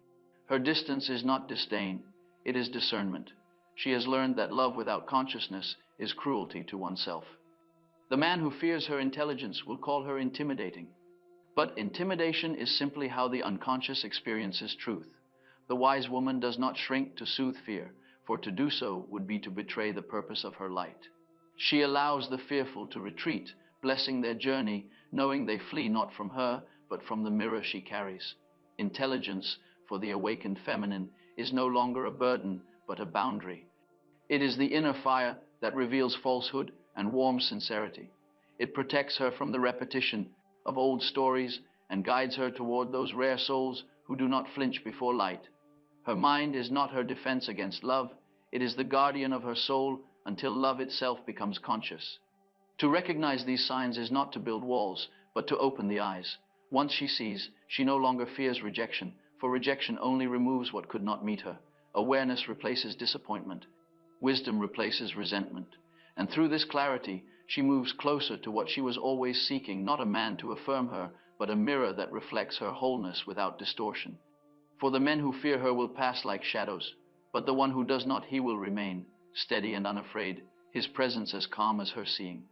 Speaker 1: Her distance is not disdain, it is discernment. She has learned that love without consciousness is cruelty to oneself. The man who fears her intelligence will call her intimidating. But intimidation is simply how the unconscious experiences truth. The wise woman does not shrink to soothe fear, for to do so would be to betray the purpose of her light. She allows the fearful to retreat, blessing their journey, knowing they flee not from her, but from the mirror she carries. Intelligence, for the awakened feminine, is no longer a burden, but a boundary. It is the inner fire that reveals falsehood and warms sincerity. It protects her from the repetition of old stories and guides her toward those rare souls who do not flinch before light. Her mind is not her defense against love, it is the guardian of her soul until love itself becomes conscious. To recognize these signs is not to build walls, but to open the eyes. Once she sees, she no longer fears rejection, for rejection only removes what could not meet her. Awareness replaces disappointment. Wisdom replaces resentment. And through this clarity, she moves closer to what she was always seeking, not a man to affirm her, but a mirror that reflects her wholeness without distortion. For the men who fear her will pass like shadows, but the one who does not, he will remain, steady and unafraid, his presence as calm as her seeing.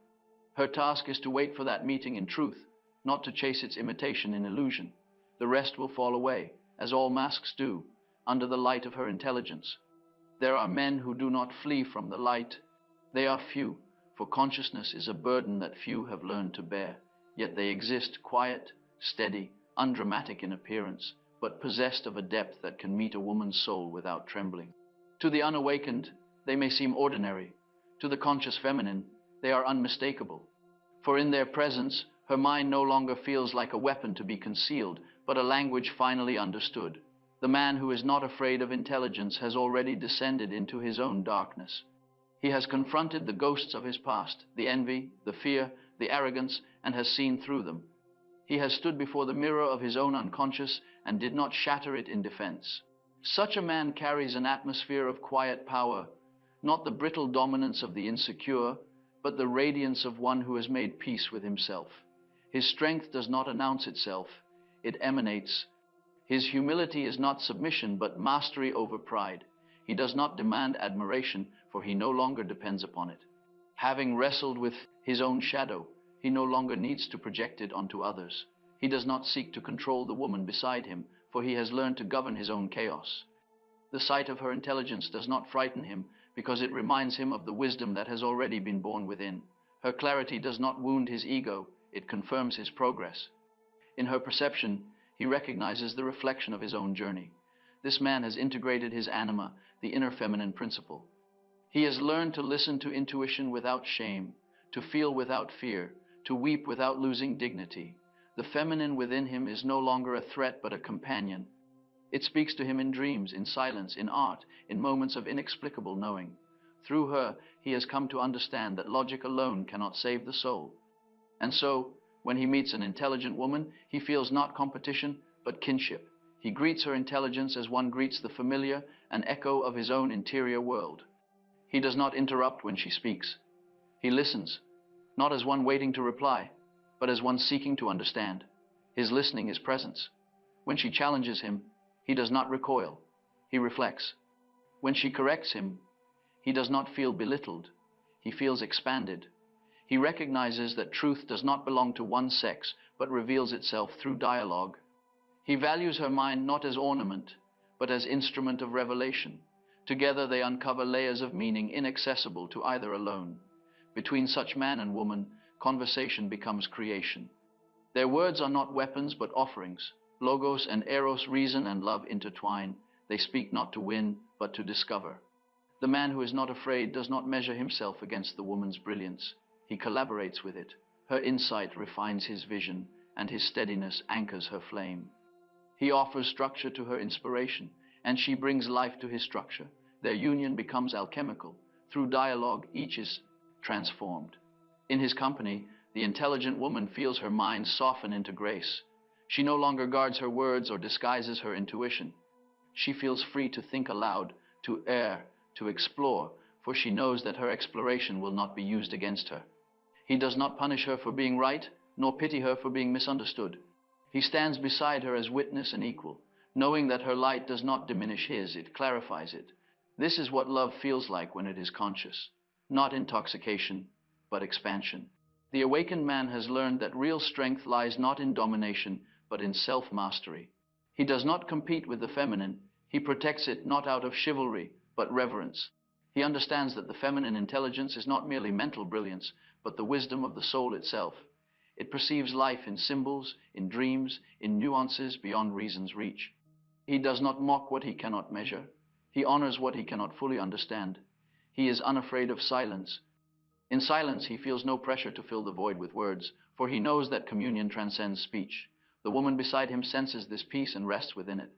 Speaker 1: Her task is to wait for that meeting in truth, not to chase its imitation in illusion. The rest will fall away, as all masks do, under the light of her intelligence. There are men who do not flee from the light. They are few, for consciousness is a burden that few have learned to bear. Yet they exist quiet, steady, undramatic in appearance, but possessed of a depth that can meet a woman's soul without trembling. To the unawakened, they may seem ordinary. To the conscious feminine, they are unmistakable. For in their presence, her mind no longer feels like a weapon to be concealed, but a language finally understood. The man who is not afraid of intelligence has already descended into his own darkness. He has confronted the ghosts of his past, the envy, the fear, the arrogance, and has seen through them. He has stood before the mirror of his own unconscious and did not shatter it in defense. Such a man carries an atmosphere of quiet power, not the brittle dominance of the insecure, but the radiance of one who has made peace with himself. His strength does not announce itself, it emanates. His humility is not submission, but mastery over pride. He does not demand admiration, for he no longer depends upon it. Having wrestled with his own shadow, he no longer needs to project it onto others. He does not seek to control the woman beside him, for he has learned to govern his own chaos. The sight of her intelligence does not frighten him, because it reminds him of the wisdom that has already been born within. Her clarity does not wound his ego, it confirms his progress. In her perception, he recognizes the reflection of his own journey. This man has integrated his anima, the inner feminine principle. He has learned to listen to intuition without shame, to feel without fear, to weep without losing dignity. The feminine within him is no longer a threat but a companion. It speaks to him in dreams, in silence, in art, in moments of inexplicable knowing. Through her, he has come to understand that logic alone cannot save the soul. And so, when he meets an intelligent woman, he feels not competition, but kinship. He greets her intelligence as one greets the familiar, an echo of his own interior world. He does not interrupt when she speaks. He listens, not as one waiting to reply, but as one seeking to understand. His listening is presence. When she challenges him, he does not recoil, he reflects. When she corrects him, he does not feel belittled, he feels expanded. He recognizes that truth does not belong to one sex, but reveals itself through dialogue. He values her mind not as ornament, but as instrument of revelation. Together they uncover layers of meaning inaccessible to either alone. Between such man and woman, conversation becomes creation. Their words are not weapons, but offerings. Logos and Eros, reason and love intertwine. They speak not to win, but to discover. The man who is not afraid does not measure himself against the woman's brilliance. He collaborates with it. Her insight refines his vision, and his steadiness anchors her flame. He offers structure to her inspiration, and she brings life to his structure. Their union becomes alchemical. Through dialogue, each is transformed. In his company, the intelligent woman feels her mind soften into grace. She no longer guards her words or disguises her intuition. She feels free to think aloud, to err, to explore, for she knows that her exploration will not be used against her. He does not punish her for being right, nor pity her for being misunderstood. He stands beside her as witness and equal, knowing that her light does not diminish his, it clarifies it. This is what love feels like when it is conscious, not intoxication, but expansion. The awakened man has learned that real strength lies not in domination, but in self-mastery. He does not compete with the feminine. He protects it not out of chivalry, but reverence. He understands that the feminine intelligence is not merely mental brilliance, but the wisdom of the soul itself. It perceives life in symbols, in dreams, in nuances beyond reason's reach. He does not mock what he cannot measure. He honors what he cannot fully understand. He is unafraid of silence. In silence, he feels no pressure to fill the void with words, for he knows that communion transcends speech. The woman beside him senses this peace and rests within it.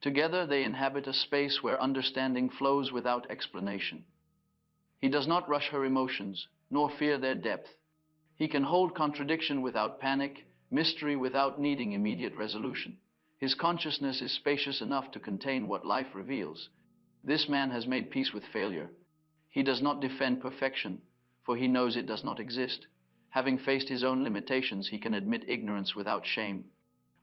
Speaker 1: Together they inhabit a space where understanding flows without explanation. He does not rush her emotions, nor fear their depth. He can hold contradiction without panic, mystery without needing immediate resolution. His consciousness is spacious enough to contain what life reveals. This man has made peace with failure. He does not defend perfection, for he knows it does not exist. Having faced his own limitations, he can admit ignorance without shame.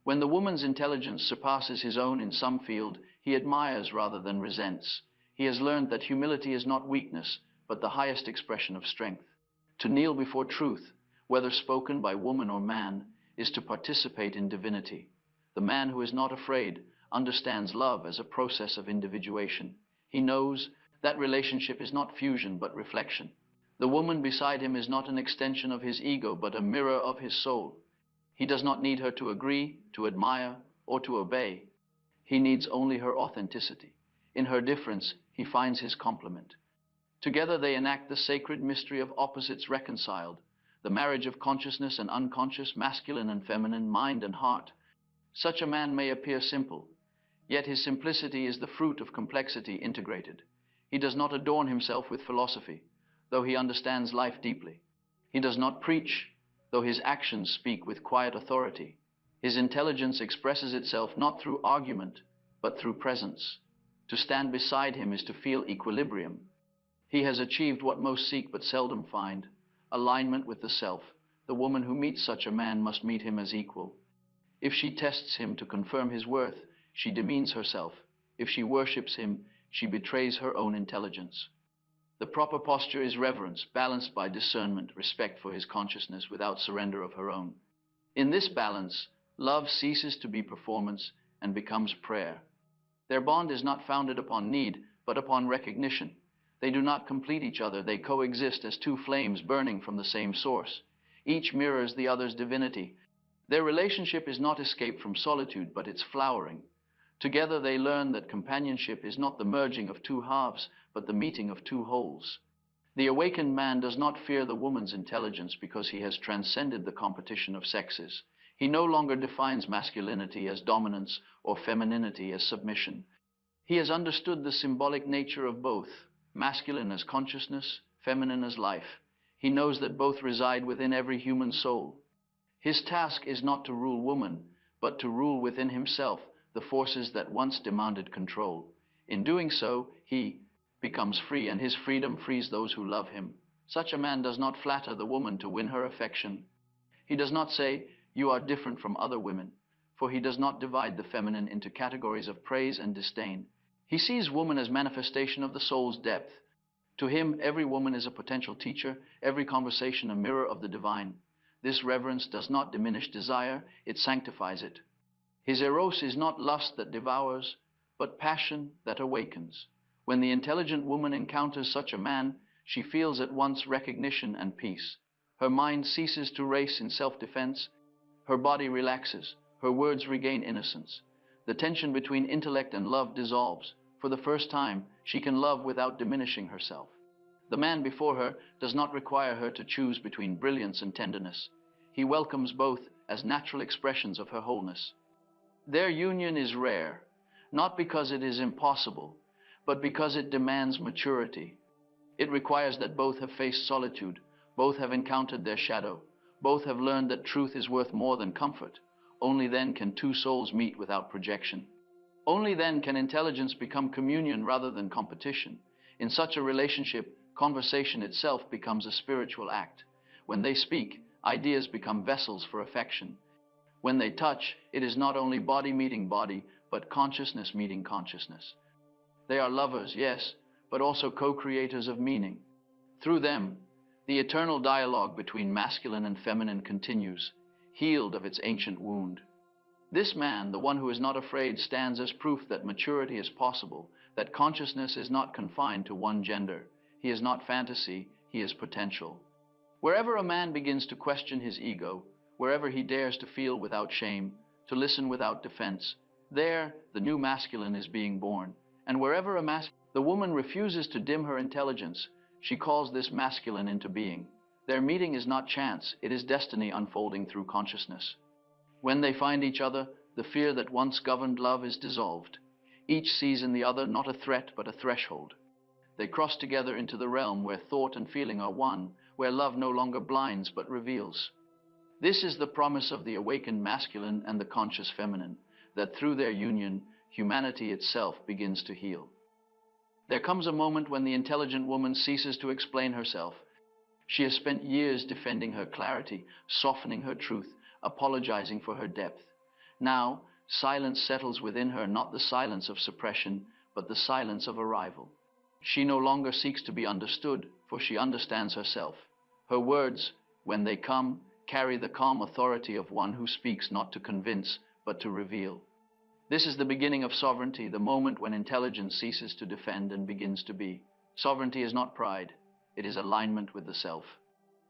Speaker 1: When the woman's intelligence surpasses his own in some field, he admires rather than resents. He has learned that humility is not weakness, but the highest expression of strength. To kneel before truth, whether spoken by woman or man, is to participate in divinity. The man who is not afraid understands love as a process of individuation. He knows that relationship is not fusion but reflection. The woman beside him is not an extension of his ego but a mirror of his soul. He does not need her to agree, to admire, or to obey. He needs only her authenticity. In her difference, he finds his complement. Together they enact the sacred mystery of opposites reconciled, the marriage of consciousness and unconscious, masculine and feminine, mind and heart. Such a man may appear simple, yet his simplicity is the fruit of complexity integrated. He does not adorn himself with philosophy, though he understands life deeply. He does not preach, though his actions speak with quiet authority. His intelligence expresses itself not through argument, but through presence. To stand beside him is to feel equilibrium. He has achieved what most seek but seldom find, alignment with the self. The woman who meets such a man must meet him as equal. If she tests him to confirm his worth, she demeans herself. If she worships him, she betrays her own intelligence. The proper posture is reverence, balanced by discernment, respect for his consciousness without surrender of her own. In this balance, love ceases to be performance and becomes prayer. Their bond is not founded upon need, but upon recognition. They do not complete each other, they coexist as two flames burning from the same source. Each mirrors the other's divinity. Their relationship is not escape from solitude, but its flowering. Together they learn that companionship is not the merging of two halves, but the meeting of two wholes. The awakened man does not fear the woman's intelligence because he has transcended the competition of sexes. He no longer defines masculinity as dominance or femininity as submission. He has understood the symbolic nature of both, masculine as consciousness, feminine as life. He knows that both reside within every human soul. His task is not to rule woman, but to rule within himself the forces that once demanded control. In doing so, he becomes free, and his freedom frees those who love him. Such a man does not flatter the woman to win her affection. He does not say, "You are different from other women," for he does not divide the feminine into categories of praise and disdain. He sees woman as manifestation of the soul's depth. To him, every woman is a potential teacher, every conversation a mirror of the divine. This reverence does not diminish desire, it sanctifies it. His eros is not lust that devours, but passion that awakens. When the intelligent woman encounters such a man, she feels at once recognition and peace. Her mind ceases to race in self-defense, her body relaxes, her words regain innocence. The tension between intellect and love dissolves. For the first time, she can love without diminishing herself. The man before her does not require her to choose between brilliance and tenderness. He welcomes both as natural expressions of her wholeness. Their union is rare, not because it is impossible, but because it demands maturity. It requires that both have faced solitude, both have encountered their shadow, both have learned that truth is worth more than comfort. Only then can two souls meet without projection. Only then can intelligence become communion rather than competition. In such a relationship, conversation itself becomes a spiritual act. When they speak, ideas become vessels for affection. When they touch, it is not only body meeting body, but consciousness meeting consciousness. They are lovers, yes, but also co-creators of meaning. Through them, the eternal dialogue between masculine and feminine continues, healed of its ancient wound. This man, the one who is not afraid, stands as proof that maturity is possible, that consciousness is not confined to one gender. He is not fantasy, he is potential. Wherever a man begins to question his ego, wherever he dares to feel without shame, to listen without defense, there the new masculine is being born. And wherever the woman refuses to dim her intelligence, she calls this masculine into being. Their meeting is not chance, it is destiny unfolding through consciousness. When they find each other, the fear that once governed love is dissolved. Each sees in the other not a threat but a threshold. They cross together into the realm where thought and feeling are one, where love no longer blinds but reveals. This is the promise of the awakened masculine and the conscious feminine, that through their union, humanity itself begins to heal. There comes a moment when the intelligent woman ceases to explain herself. She has spent years defending her clarity, softening her truth, apologizing for her depth. Now, silence settles within her, not the silence of suppression, but the silence of arrival. She no longer seeks to be understood, for she understands herself. Her words, when they come, carry the calm authority of one who speaks not to convince, but to reveal. This is the beginning of sovereignty, the moment when intelligence ceases to defend and begins to be. Sovereignty is not pride, it is alignment with the self.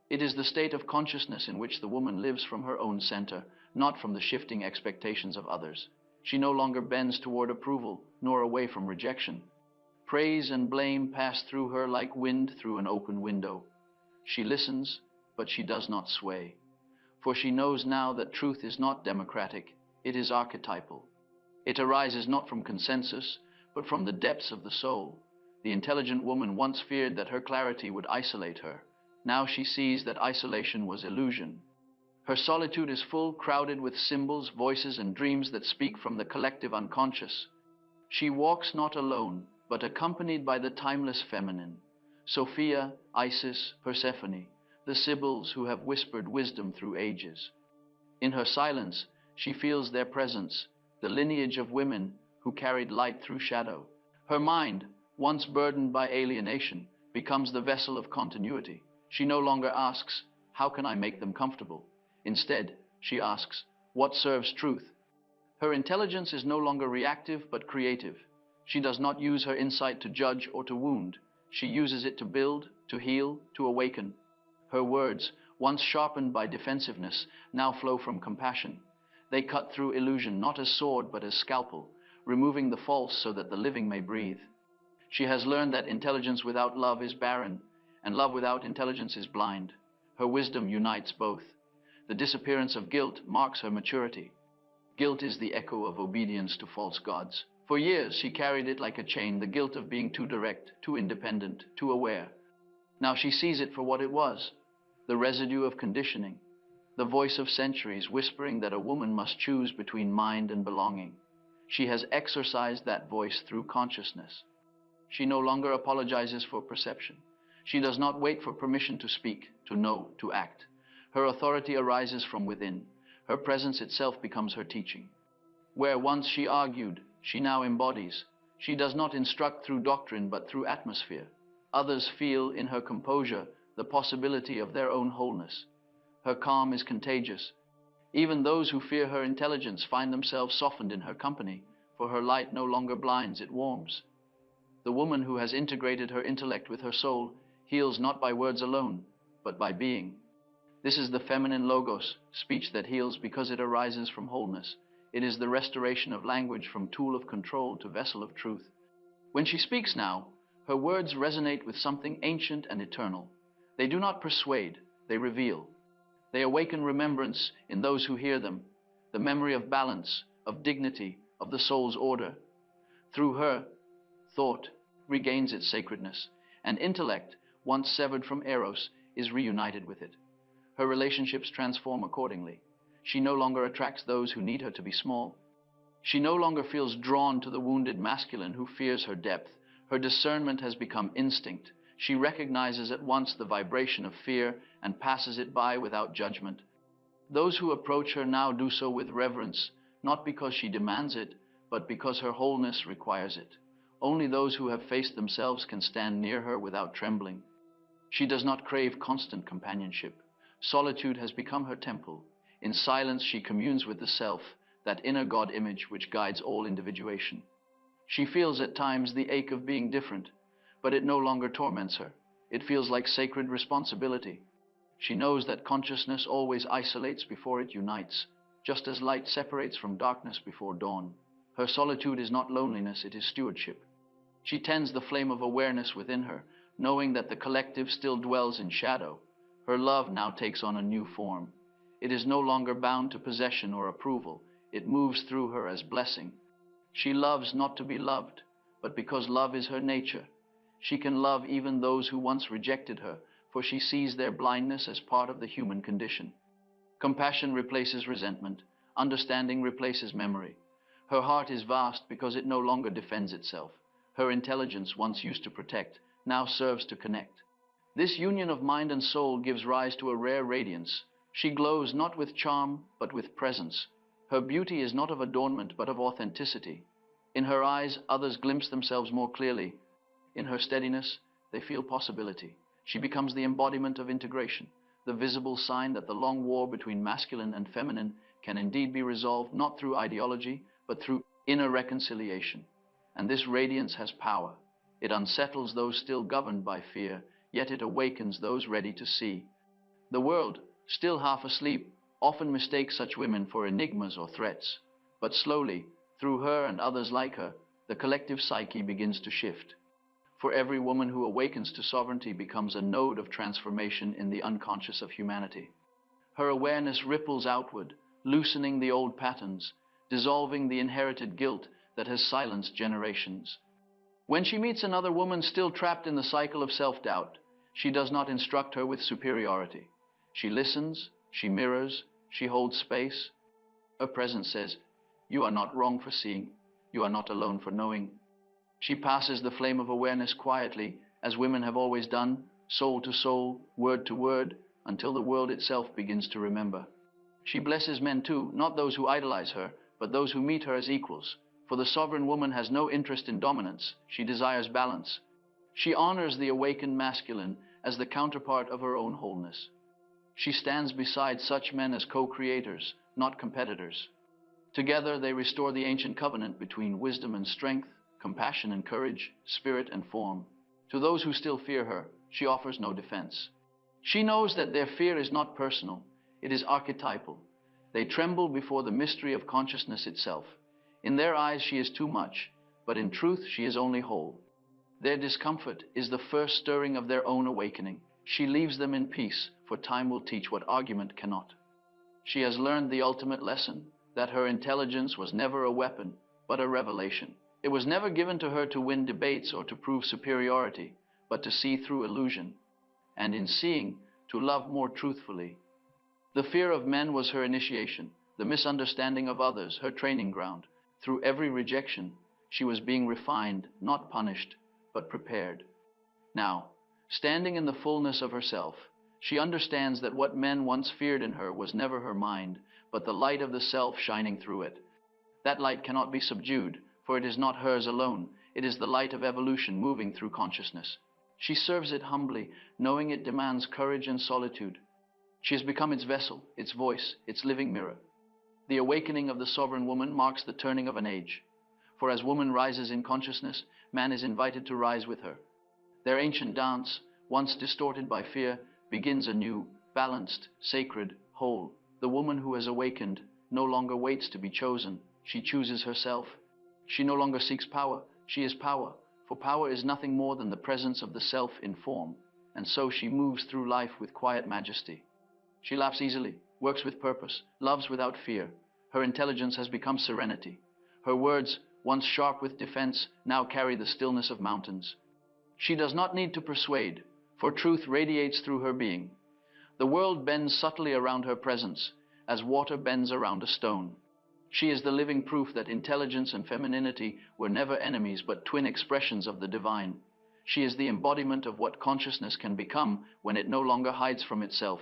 Speaker 1: It is the state of consciousness in which the woman lives from her own center, not from the shifting expectations of others. She no longer bends toward approval, nor away from rejection. Praise and blame pass through her like wind through an open window. She listens, but she does not sway. For she knows now that truth is not democratic, it is archetypal. It arises not from consensus, but from the depths of the soul. The intelligent woman once feared that her clarity would isolate her. Now she sees that isolation was illusion. Her solitude is full, crowded with symbols, voices, and dreams that speak from the collective unconscious. She walks not alone, but accompanied by the timeless feminine, Sophia, Isis, Persephone, the Sibyls who have whispered wisdom through ages. In her silence, she feels their presence, the lineage of women who carried light through shadow. Her mind, once burdened by alienation, becomes the vessel of continuity. She no longer asks, how can I make them comfortable? Instead, she asks, what serves truth? Her intelligence is no longer reactive but creative. She does not use her insight to judge or to wound. She uses it to build, to heal, to awaken. Her words, once sharpened by defensiveness, now flow from compassion. They cut through illusion not as sword but as scalpel, removing the false so that the living may breathe. She has learned that intelligence without love is barren, and love without intelligence is blind. Her wisdom unites both. The disappearance of guilt marks her maturity. Guilt is the echo of obedience to false gods. For years she carried it like a chain, the guilt of being too direct, too independent, too aware. Now she sees it for what it was, the residue of conditioning, the voice of centuries whispering that a woman must choose between mind and belonging. She has exorcised that voice through consciousness. She no longer apologizes for perception. She does not wait for permission to speak, to know, to act. Her authority arises from within. Her presence itself becomes her teaching. Where once she argued, she now embodies. She does not instruct through doctrine, but through atmosphere. Others feel in her composure the possibility of their own wholeness. Her calm is contagious. Even those who fear her intelligence find themselves softened in her company, for her light no longer blinds, it warms. The woman who has integrated her intellect with her soul heals not by words alone, but by being. This is the feminine logos, speech that heals because it arises from wholeness. It is the restoration of language from tool of control to vessel of truth. When she speaks now, her words resonate with something ancient and eternal. They do not persuade, they reveal. They awaken remembrance in those who hear them, the memory of balance, of dignity, of the soul's order. Through her, thought regains its sacredness, and intellect, once severed from Eros, is reunited with it. Her relationships transform accordingly. She no longer attracts those who need her to be small. She no longer feels drawn to the wounded masculine who fears her depth. Her discernment has become instinct. She recognizes at once the vibration of fear and passes it by without judgment. Those who approach her now do so with reverence, not because she demands it, but because her wholeness requires it. Only those who have faced themselves can stand near her without trembling. She does not crave constant companionship. Solitude has become her temple. In silence she communes with the self, that inner God image which guides all individuation. She feels at times the ache of being different, but it no longer torments her. It feels like sacred responsibility. She knows that consciousness always isolates before it unites, just as light separates from darkness before dawn. Her solitude is not loneliness, it is stewardship. She tends the flame of awareness within her, knowing that the collective still dwells in shadow. Her love now takes on a new form. It is no longer bound to possession or approval. It moves through her as blessing. She loves not to be loved, but because love is her nature. She can love even those who once rejected her, for she sees their blindness as part of the human condition. Compassion replaces resentment. Understanding replaces memory. Her heart is vast because it no longer defends itself. Her intelligence, once used to protect, now serves to connect. This union of mind and soul gives rise to a rare radiance. She glows not with charm, but with presence. Her beauty is not of adornment, but of authenticity. In her eyes, others glimpse themselves more clearly. In her steadiness, they feel possibility. She becomes the embodiment of integration, the visible sign that the long war between masculine and feminine can indeed be resolved not through ideology, but through inner reconciliation. And this radiance has power. It unsettles those still governed by fear, yet it awakens those ready to see. The world, still half asleep, often mistakes such women for enigmas or threats. But slowly, through her and others like her, the collective psyche begins to shift. For every woman who awakens to sovereignty becomes a node of transformation in the unconscious of humanity. Her awareness ripples outward, loosening the old patterns, dissolving the inherited guilt that has silenced generations. When she meets another woman still trapped in the cycle of self-doubt, she does not instruct her with superiority. She listens, she mirrors, she holds space. Her presence says, "You are not wrong for seeing. You are not alone for knowing." She passes the flame of awareness quietly, as women have always done, soul to soul, word to word, until the world itself begins to remember. She blesses men too, not those who idolize her, but those who meet her as equals. For the sovereign woman has no interest in dominance. She desires balance. She honors the awakened masculine as the counterpart of her own wholeness. She stands beside such men as co-creators, not competitors. Together they restore the ancient covenant between wisdom and strength, compassion and courage, spirit and form. To those who still fear her, she offers no defense. She knows that their fear is not personal, it is archetypal. They tremble before the mystery of consciousness itself. In their eyes she is too much, but in truth she is only whole. Their discomfort is the first stirring of their own awakening. She leaves them in peace, for time will teach what argument cannot. She has learned the ultimate lesson, that her intelligence was never a weapon, but a revelation. It was never given to her to win debates or to prove superiority, but to see through illusion, and in seeing, to love more truthfully. The fear of men was her initiation, the misunderstanding of others, her training ground. Through every rejection, she was being refined, not punished, but prepared. Now, standing in the fullness of herself, she understands that what men once feared in her was never her mind, but the light of the self shining through it. That light cannot be subdued, for it is not hers alone. It is the light of evolution moving through consciousness. She serves it humbly, knowing it demands courage and solitude. She has become its vessel, its voice, its living mirror. The awakening of the sovereign woman marks the turning of an age. For as woman rises in consciousness, man is invited to rise with her. Their ancient dance, once distorted by fear, begins anew, balanced, sacred, whole. The woman who has awakened no longer waits to be chosen. She chooses herself. She no longer seeks power. She is power, for power is nothing more than the presence of the self in form, and so she moves through life with quiet majesty. She laughs easily, works with purpose, loves without fear. Her intelligence has become serenity. Her words, once sharp with defense, now carry the stillness of mountains. She does not need to persuade, for truth radiates through her being. The world bends subtly around her presence, as water bends around a stone. She is the living proof that intelligence and femininity were never enemies but twin expressions of the divine. She is the embodiment of what consciousness can become when it no longer hides from itself.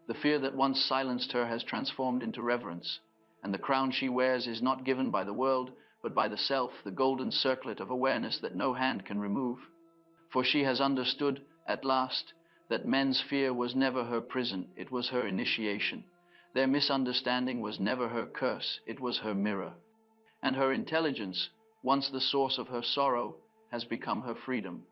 Speaker 1: The fear that once silenced her has transformed into reverence, and the crown she wears is not given by the world, but by the self, the golden circlet of awareness that no hand can remove. For she has understood, at last, that men's fear was never her prison, it was her initiation. Their misunderstanding was never her curse, it was her mirror. And her intelligence, once the source of her sorrow, has become her freedom.